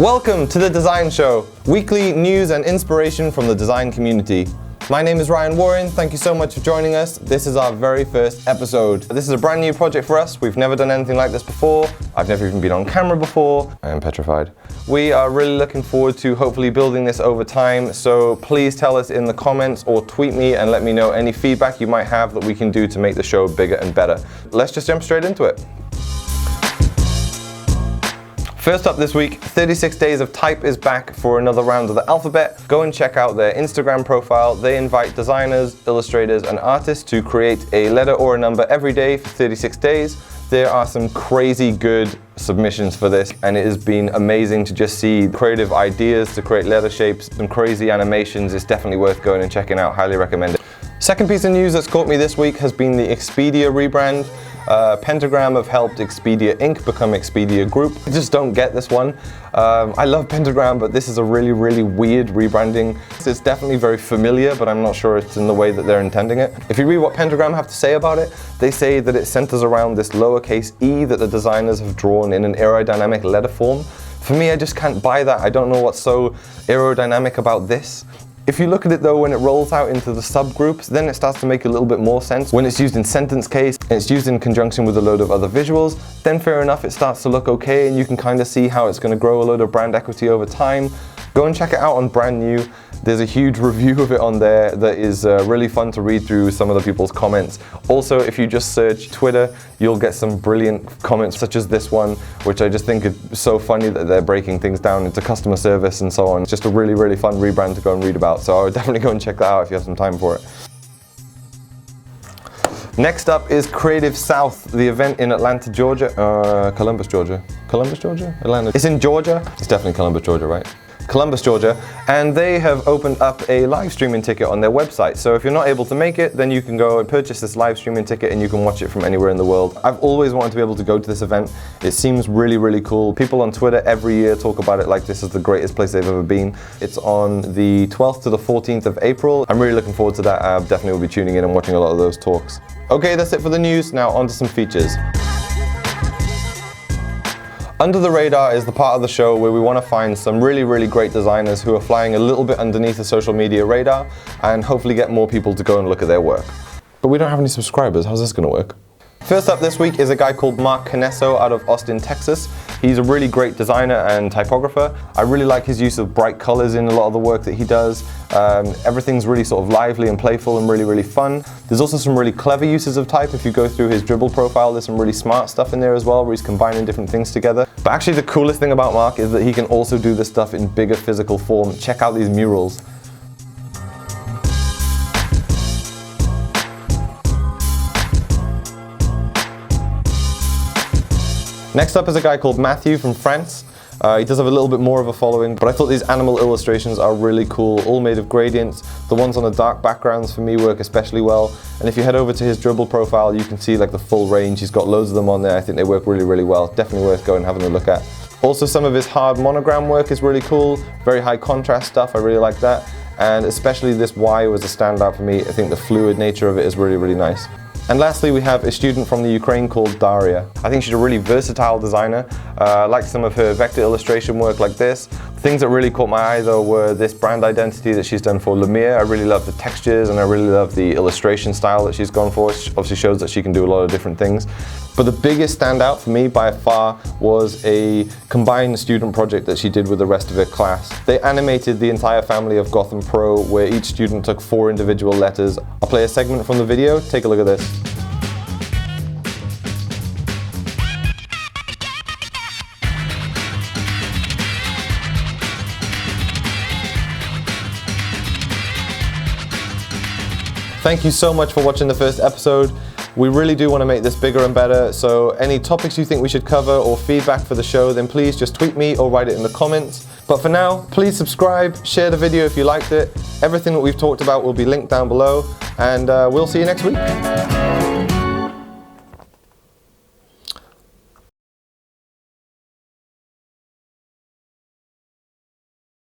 Welcome to The Design Show, weekly news and inspiration from the design community. My name is Ryan Warren, thank you so much for joining us. This is our very first episode. This is a brand new project for us. We've never done anything like this before. I've never even been on camera before. I am petrified. We are really looking forward to hopefully building this over time, so please tell us in the comments or tweet me and let me know any feedback you might have that we can do to make the show bigger and better. Let's just jump straight into it. First up this week, 36 Days of Type is back for another round of the alphabet. Go and check out their Instagram profile. They invite designers, illustrators, and artists to create a letter or a number every day for 36 days. There are some crazy good submissions for this, and it has been amazing to just see creative ideas to create letter shapes, some crazy animations. It's definitely worth going and checking out. Highly recommend it. Second piece of news that's caught me this week has been the Expedia rebrand. Pentagram have helped Expedia Inc. become Expedia Group. I just don't get this one. I love Pentagram, but this is a really weird rebranding. It's definitely very familiar, but I'm not sure it's in the way that they're intending it. If you read what Pentagram have to say about it, they say that it centers around this lowercase e that the designers have drawn in an aerodynamic letter form. For me, I just can't buy that. I don't know what's so aerodynamic about this. If you look at it though, when it rolls out into the subgroups, then it starts to make a little bit more sense. When it's used in sentence case, and it's used in conjunction with a load of other visuals, then fair enough, it starts to look okay, and you can kind of see how it's going to grow a load of brand equity over time. Go and check it out on Brand New. There's a huge review of it on there that is really fun to read through some of the people's comments. Also, if you just search Twitter, you'll get some brilliant comments such as this one, which I just think is so funny that they're breaking things down into customer service and so on. It's just a really fun rebrand to go and read about. So I would definitely go and check that out if you have some time for it. Next up is Creative South, the event in Atlanta, Georgia. Columbus, Georgia? Atlanta. It's in Georgia. It's definitely Columbus, Georgia, right? Columbus, Georgia, and they have opened up a live streaming ticket on their website. So if you're not able to make it, then you can go and purchase this live streaming ticket and you can watch it from anywhere in the world. I've always wanted to be able to go to this event. It seems really cool. People on Twitter every year talk about it like this is the greatest place they've ever been. It's on the 12th to the 14th of April. I'm really looking forward to that. I definitely will be tuning in and watching a lot of those talks. Okay, that's it for the news. Now on to some features. Under the Radar is the part of the show where we want to find some really great designers who are flying a little bit underneath the social media radar and hopefully get more people to go and look at their work. But we don't have any subscribers. How's this going to work? First up this week is a guy called Caneso out of Austin, Texas. He's a really great designer and typographer. I really like his use of bright colors in a lot of the work that he does. Everything's really sort of lively and playful and really fun. There's also some really clever uses of type. If you go through his Dribble profile, there's some really smart stuff in there as well, where he's combining different things together. But actually the coolest thing about Mark is that he can also do this stuff in bigger physical form. Check out these murals. Next up is a guy called Matthieu from France. He does have a little bit more of a following, but I thought these animal illustrations are really cool, all made of gradients. The ones on the dark backgrounds for me work especially well. And if you head over to his Dribble profile, you can see like the full range. He's got loads of them on there. I think they work really well. Definitely worth going and having a look at. Also, some of his hard monogram work is really cool. Very high contrast stuff. I really like that. And especially this Y was a standout for me. I think the fluid nature of it is really nice. And lastly, we have a student from the Ukraine called Daria. I think she's a really versatile designer. I like some of her vector illustration work like this. Things that really caught my eye though were this brand identity that she's done for Lemire. I really love the textures and I really love the illustration style that she's gone for. She obviously shows that she can do a lot of different things. But the biggest standout for me by far was a combined student project that she did with the rest of her class. They animated the entire family of Gotham Pro, where each student took 4 individual letters. I'll play a segment from the video. Take a look at this. Thank you so much for watching the first episode. We really do want to make this bigger and better, so any topics you think we should cover or feedback for the show, then please just tweet me or write it in the comments. But for now, please subscribe, share the video if you liked it. Everything that we've talked about will be linked down below, and we'll see you next week.